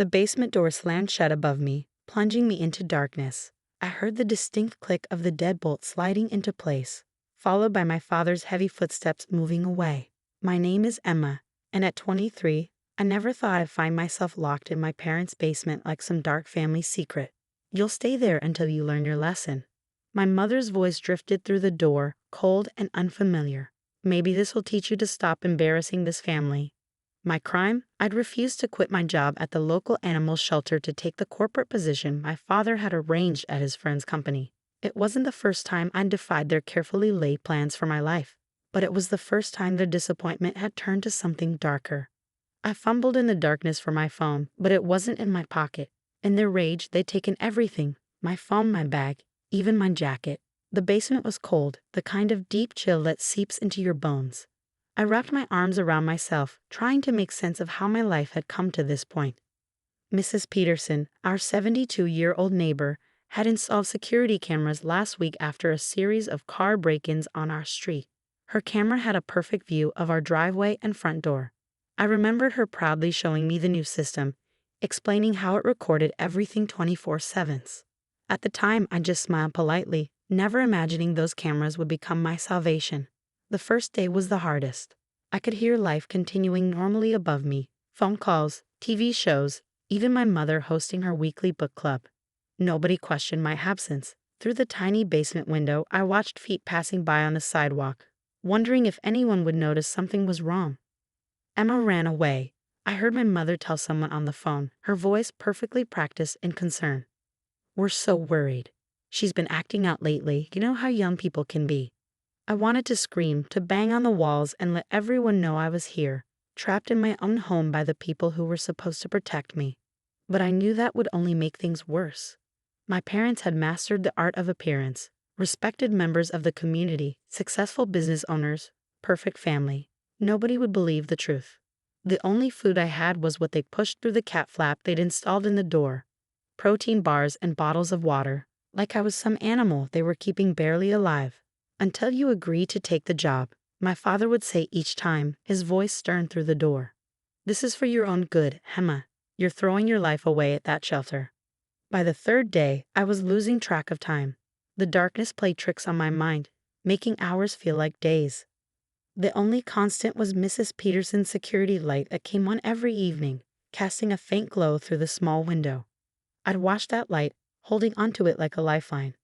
The basement door slammed shut above me, plunging me into darkness. I heard the distinct click of the deadbolt sliding into place, followed by my father's heavy footsteps moving away. My name is Emma, and at 23, I never thought I'd find myself locked in my parents' basement like some dark family secret. You'll stay there until you learn your lesson. My mother's voice drifted through the door, cold and unfamiliar. Maybe this will teach you to stop embarrassing this family. My crime? I'd refused to quit my job at the local animal shelter to take the corporate position my father had arranged at his friend's company. It wasn't the first time I'd defied their carefully laid plans for my life, but it was the first time their disappointment had turned to something darker. I fumbled in the darkness for my phone, but it wasn't in my pocket. In their rage, they'd taken everything: my phone, my bag, even my jacket. The basement was cold, the kind of deep chill that seeps into your bones. I wrapped my arms around myself, trying to make sense of how my life had come to this point. Mrs. Peterson, our 72-year-old neighbor, had installed security cameras last week after a series of car break-ins on our street. Her camera had a perfect view of our driveway and front door. I remembered her proudly showing me the new system, explaining how it recorded everything 24/7. At the time, I just smiled politely, never imagining those cameras would become my salvation. The first day was the hardest. I could hear life continuing normally above me: phone calls, TV shows, even my mother hosting her weekly book club. Nobody questioned my absence. Through the tiny basement window, I watched feet passing by on the sidewalk, wondering if anyone would notice something was wrong. Emma ran away. I heard my mother tell someone on the phone, her voice perfectly practiced in concern. "We're so worried. She's been acting out lately. You know how young people can be." I wanted to scream, to bang on the walls and let everyone know I was here, trapped in my own home by the people who were supposed to protect me. But I knew that would only make things worse. My parents had mastered the art of appearance, respected members of the community, successful business owners, perfect family. Nobody would believe the truth. The only food I had was what they pushed through the cat flap they'd installed in the door: protein bars and bottles of water, like I was some animal they were keeping barely alive. "Until you agree to take the job," my father would say each time, his voice stern through the door. "This is for your own good, Emma. You're throwing your life away at that shelter." By the third day, I was losing track of time. The darkness played tricks on my mind, making hours feel like days. The only constant was Mrs. Peterson's security light that came on every evening, casting a faint glow through the small window. I'd watch that light, holding onto it like a lifeline.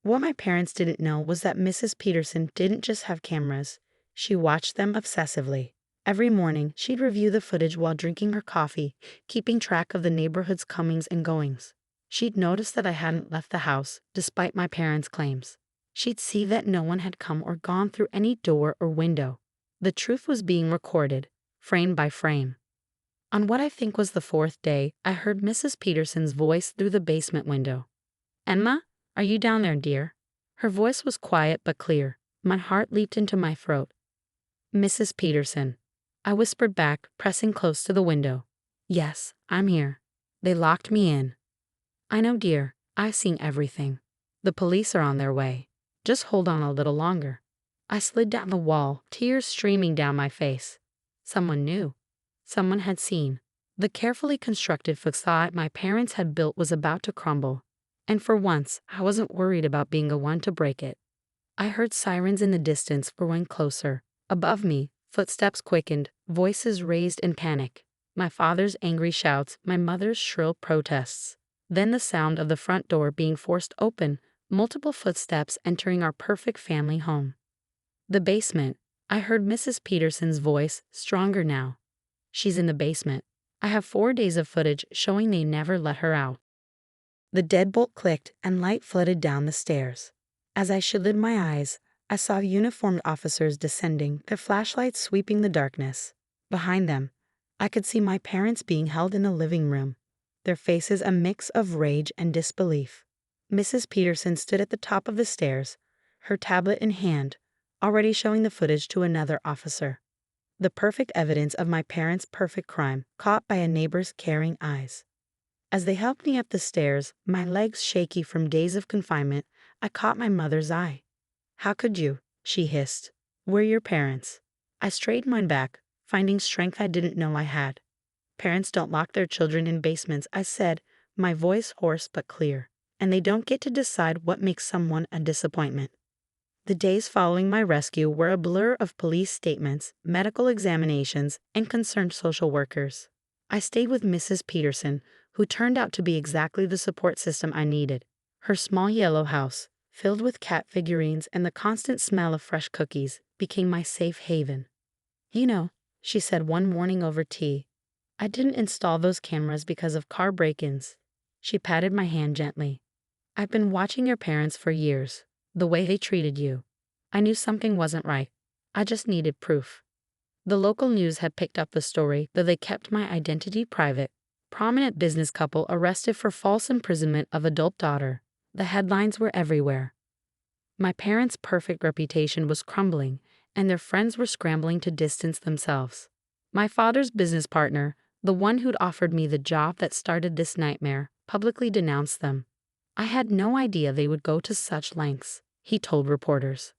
What my parents didn't know was that Mrs. Peterson didn't just have cameras. She watched them obsessively. Every morning, she'd review the footage while drinking her coffee, keeping track of the neighborhood's comings and goings. She'd notice that I hadn't left the house, despite my parents' claims. She'd see that no one had come or gone through any door or window. The truth was being recorded, frame by frame. On what I think was the fourth day, I heard Mrs. Peterson's voice through the basement window. "Emma? Are you down there, dear?" Her voice was quiet but clear. My heart leaped into my throat. "Mrs. Peterson." I whispered back, pressing close to the window. "Yes, I'm here. They locked me in." "I know, dear. I've seen everything. The police are on their way. Just hold on a little longer." I slid down the wall, tears streaming down my face. Someone knew. Someone had seen. The carefully constructed facade my parents had built was about to crumble. And for once, I wasn't worried about being the one to break it. I heard sirens in the distance growing closer. Above me, footsteps quickened, voices raised in panic. My father's angry shouts, my mother's shrill protests. Then the sound of the front door being forced open, multiple footsteps entering our perfect family home. The basement. I heard Mrs. Peterson's voice, stronger now. "She's in the basement. I have 4 days of footage showing they never let her out." The deadbolt clicked and light flooded down the stairs. As I shielded my eyes, I saw uniformed officers descending, their flashlights sweeping the darkness. Behind them, I could see my parents being held in a living room, their faces a mix of rage and disbelief. Mrs. Peterson stood at the top of the stairs, her tablet in hand, already showing the footage to another officer. The perfect evidence of my parents' perfect crime, caught by a neighbor's caring eyes. As they helped me up the stairs, my legs shaky from days of confinement, I caught my mother's eye. "How could you?" she hissed. "We're your parents." I straightened my back, finding strength I didn't know I had. Parents don't lock their children in basements, I said, my voice hoarse but clear. And they don't get to decide what makes someone a disappointment. The days following my rescue were a blur of police statements, medical examinations, and concerned social workers. I stayed with Mrs. Peterson, who turned out to be exactly the support system I needed. Her small yellow house, filled with cat figurines and the constant smell of fresh cookies, became my safe haven. You know, she said one morning over tea, I didn't install those cameras because of car break-ins. She patted my hand gently. I've been watching your parents for years, the way they treated you. I knew something wasn't right. I just needed proof. The local news had picked up the story, though they kept my identity private. Prominent business couple arrested for false imprisonment of adult daughter. The headlines were everywhere. My parents' perfect reputation was crumbling, and their friends were scrambling to distance themselves. My father's business partner, the one who'd offered me the job that started this nightmare, publicly denounced them. I had no idea they would go to such lengths, he told reporters.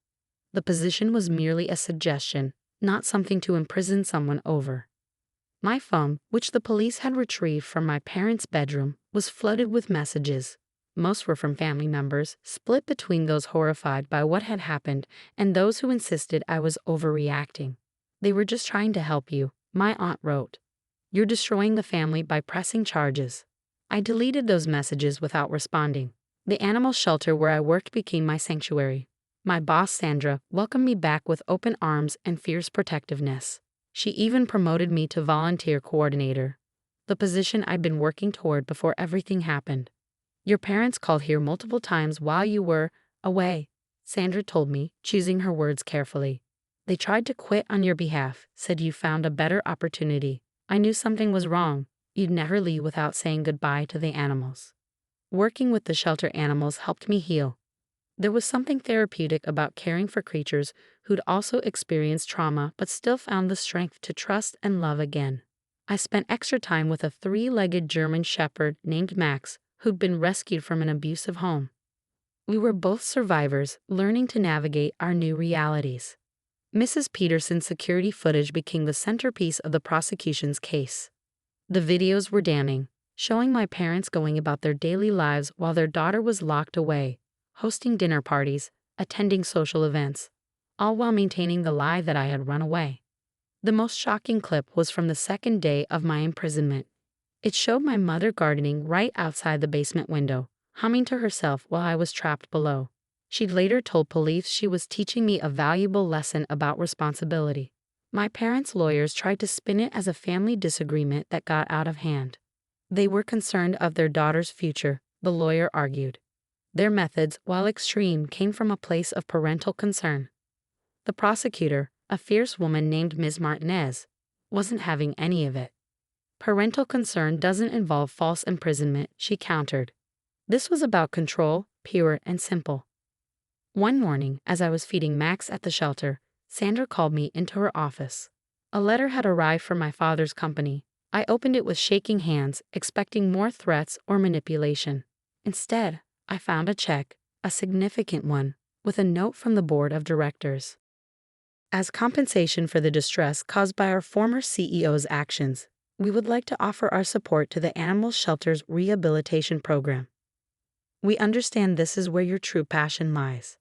The position was merely a suggestion, not something to imprison someone over. My phone, which the police had retrieved from my parents' bedroom, was flooded with messages. Most were from family members, split between those horrified by what had happened and those who insisted I was overreacting. They were just trying to help you, my aunt wrote. You're destroying the family by pressing charges. I deleted those messages without responding. The animal shelter where I worked became my sanctuary. My boss, Sandra, welcomed me back with open arms and fierce protectiveness. She even promoted me to volunteer coordinator, the position I'd been working toward before everything happened. Your parents called here multiple times while you were away, Sandra told me, choosing her words carefully. They tried to quit on your behalf, said you found a better opportunity. I knew something was wrong. You'd never leave without saying goodbye to the animals. Working with the shelter animals helped me heal. There was something therapeutic about caring for creatures who'd also experienced trauma but still found the strength to trust and love again. I spent extra time with a three-legged German shepherd named Max, who'd been rescued from an abusive home. We were both survivors, learning to navigate our new realities. Mrs. Peterson's security footage became the centerpiece of the prosecution's case. The videos were damning, showing my parents going about their daily lives while their daughter was locked away, hosting dinner parties, attending social events, all while maintaining the lie that I had run away. The most shocking clip was from the second day of my imprisonment. It showed my mother gardening right outside the basement window, humming to herself while I was trapped below. She'd later told police she was teaching me a valuable lesson about responsibility. My parents' lawyers tried to spin it as a family disagreement that got out of hand. They were concerned of their daughter's future, the lawyer argued. Their methods, while extreme, came from a place of parental concern. The prosecutor, a fierce woman named Ms. Martinez, wasn't having any of it. Parental concern doesn't involve false imprisonment, she countered. This was about control, pure and simple. One morning, as I was feeding Max at the shelter, Sandra called me into her office. A letter had arrived from my father's company. I opened it with shaking hands, expecting more threats or manipulation. Instead, I found a check, a significant one, with a note from the board of directors. As compensation for the distress caused by our former CEO's actions, we would like to offer our support to the animal shelter's rehabilitation program. We understand this is where your true passion lies.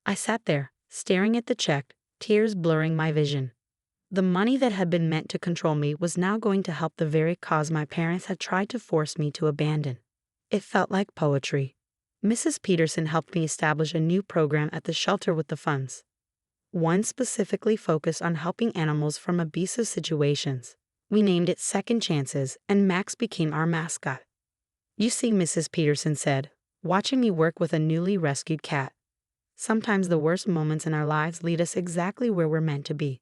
I sat there, staring at the check, tears blurring my vision. The money that had been meant to control me was now going to help the very cause my parents had tried to force me to abandon. It felt like poetry. Mrs. Peterson helped me establish a new program at the shelter with the funds. One specifically focused on helping animals from abusive situations. We named it Second Chances, and Max became our mascot. You see, Mrs. Peterson said, watching me work with a newly rescued cat. Sometimes the worst moments in our lives lead us exactly where we're meant to be.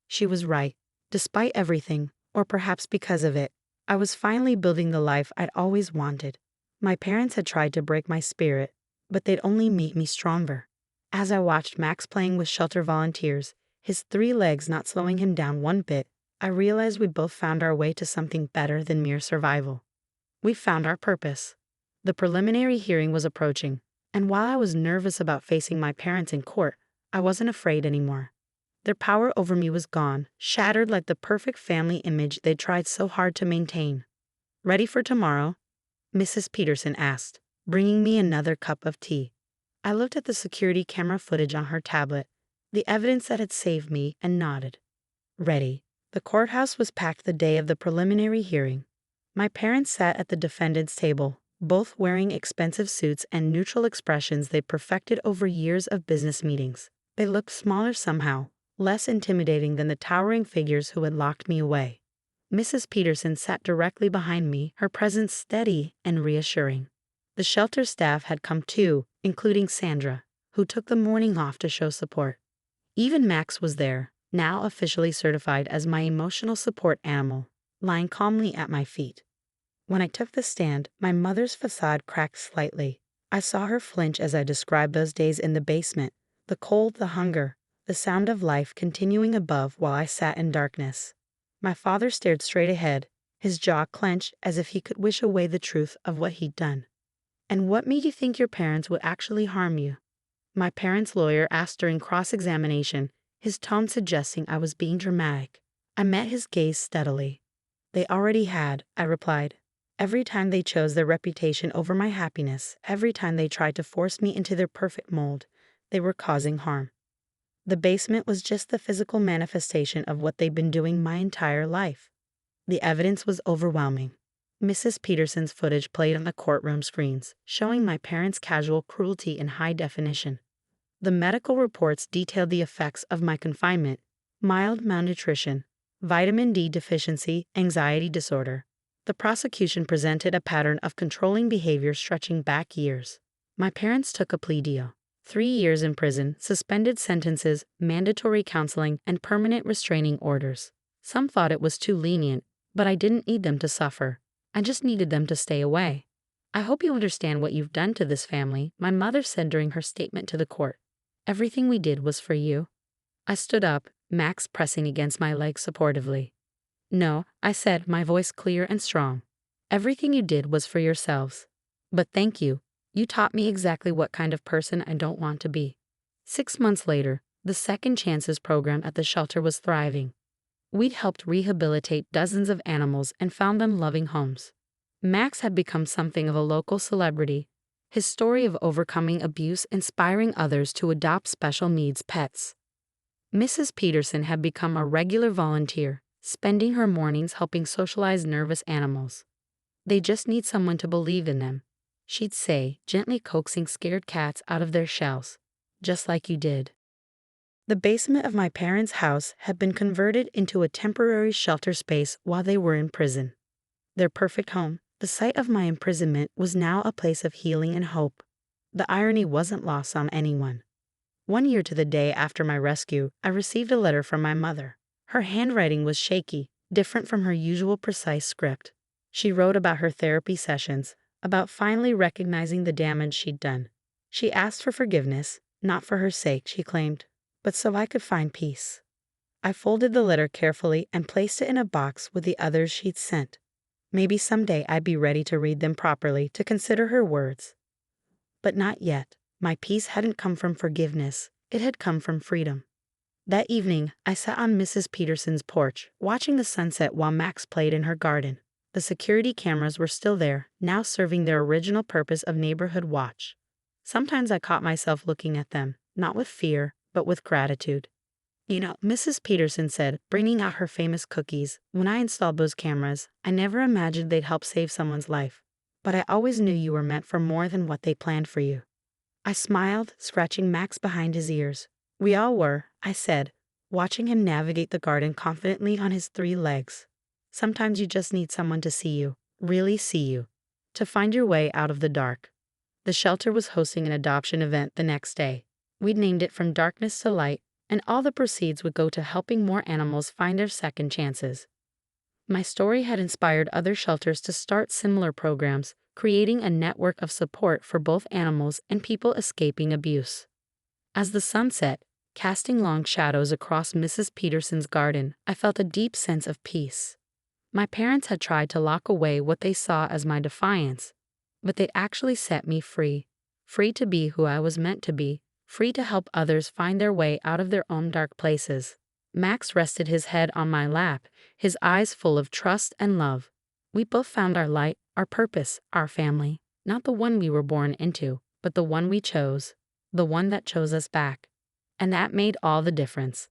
She was right. Despite everything, or perhaps because of it, I was finally building the life I'd always wanted. My parents had tried to break my spirit, but they'd only make me stronger. As I watched Max playing with shelter volunteers, his 3 legs not slowing him down one bit, I realized we both found our way to something better than mere survival. We found our purpose. The preliminary hearing was approaching, and while I was nervous about facing my parents in court, I wasn't afraid anymore. Their power over me was gone, shattered like the perfect family image they'd tried so hard to maintain. "Ready for tomorrow?" Mrs. Peterson asked, bringing me another cup of tea. I looked at the security camera footage on her tablet, the evidence that had saved me, and nodded. Ready. The courthouse was packed the day of the preliminary hearing. My parents sat at the defendant's table, both wearing expensive suits and neutral expressions they'd perfected over years of business meetings. They looked smaller somehow, less intimidating than the towering figures who had locked me away. Mrs. Peterson sat directly behind me, her presence steady and reassuring. The shelter staff had come too, including Sandra, who took the morning off to show support. Even Max was there, now officially certified as my emotional support animal, lying calmly at my feet. When I took the stand, my mother's facade cracked slightly. I saw her flinch as I described those days in the basement, the cold, the hunger, the sound of life continuing above while I sat in darkness. My father stared straight ahead, his jaw clenched as if he could wish away the truth of what he'd done. "And what made you think your parents would actually harm you?" My parents' lawyer asked during cross-examination, his tone suggesting I was being dramatic. I met his gaze steadily. "They already had," I replied. "Every time they chose their reputation over my happiness, every time they tried to force me into their perfect mold, they were causing harm. The basement was just the physical manifestation of what they'd been doing my entire life." The evidence was overwhelming. Mrs. Peterson's footage played on the courtroom screens, showing my parents' casual cruelty in high definition. The medical reports detailed the effects of my confinement: mild malnutrition, vitamin D deficiency, anxiety disorder. The prosecution presented a pattern of controlling behavior stretching back years. My parents took a plea deal: 3 years in prison, suspended sentences, mandatory counseling, and permanent restraining orders. Some thought it was too lenient, but I didn't need them to suffer. I just needed them to stay away. "I hope you understand what you've done to this family," my mother said during her statement to the court. "Everything we did was for you." I stood up, Max pressing against my leg supportively. "No," I said, my voice clear and strong. "Everything you did was for yourselves. But thank you. You taught me exactly what kind of person I don't want to be." 6 months later, the Second Chances program at the shelter was thriving. We'd helped rehabilitate dozens of animals and found them loving homes. Max had become something of a local celebrity, his story of overcoming abuse inspiring others to adopt special needs pets. Mrs. Peterson had become a regular volunteer, spending her mornings helping socialize nervous animals. "They just need someone to believe in them," she'd say, gently coaxing scared cats out of their shells, "just like you did." The basement of my parents' house had been converted into a temporary shelter space while they were in prison. Their perfect home, the site of my imprisonment, was now a place of healing and hope. The irony wasn't lost on anyone. 1 year to the day after my rescue, I received a letter from my mother. Her handwriting was shaky, different from her usual precise script. She wrote about her therapy sessions, about finally recognizing the damage she'd done. She asked for forgiveness, not for her sake, she claimed, but so I could find peace. I folded the letter carefully and placed it in a box with the others she'd sent. Maybe someday I'd be ready to read them properly, to consider her words. But not yet. My peace hadn't come from forgiveness. It had come from freedom. That evening, I sat on Mrs. Peterson's porch, watching the sunset while Max played in her garden. The security cameras were still there, now serving their original purpose of neighborhood watch. Sometimes I caught myself looking at them, not with fear, but with gratitude. "You know," Mrs. Peterson said, bringing out her famous cookies, "when I installed those cameras, I never imagined they'd help save someone's life. But I always knew you were meant for more than what they planned for you." I smiled, scratching Max behind his ears. "We all were," I said, watching him navigate the garden confidently on his 3 legs. Sometimes you just need someone to see you, really see you, to find your way out of the dark. The shelter was hosting an adoption event the next day. We'd named it From Darkness to Light, and all the proceeds would go to helping more animals find their second chances. My story had inspired other shelters to start similar programs, creating a network of support for both animals and people escaping abuse. As the sun set, casting long shadows across Mrs. Peterson's garden, I felt a deep sense of peace. My parents had tried to lock away what they saw as my defiance, but they'd actually set me free, free to be who I was meant to be, free to help others find their way out of their own dark places. Max rested his head on my lap, his eyes full of trust and love. We both found our light, our purpose, our family. Not the one we were born into, but the one we chose. The one that chose us back. And that made all the difference.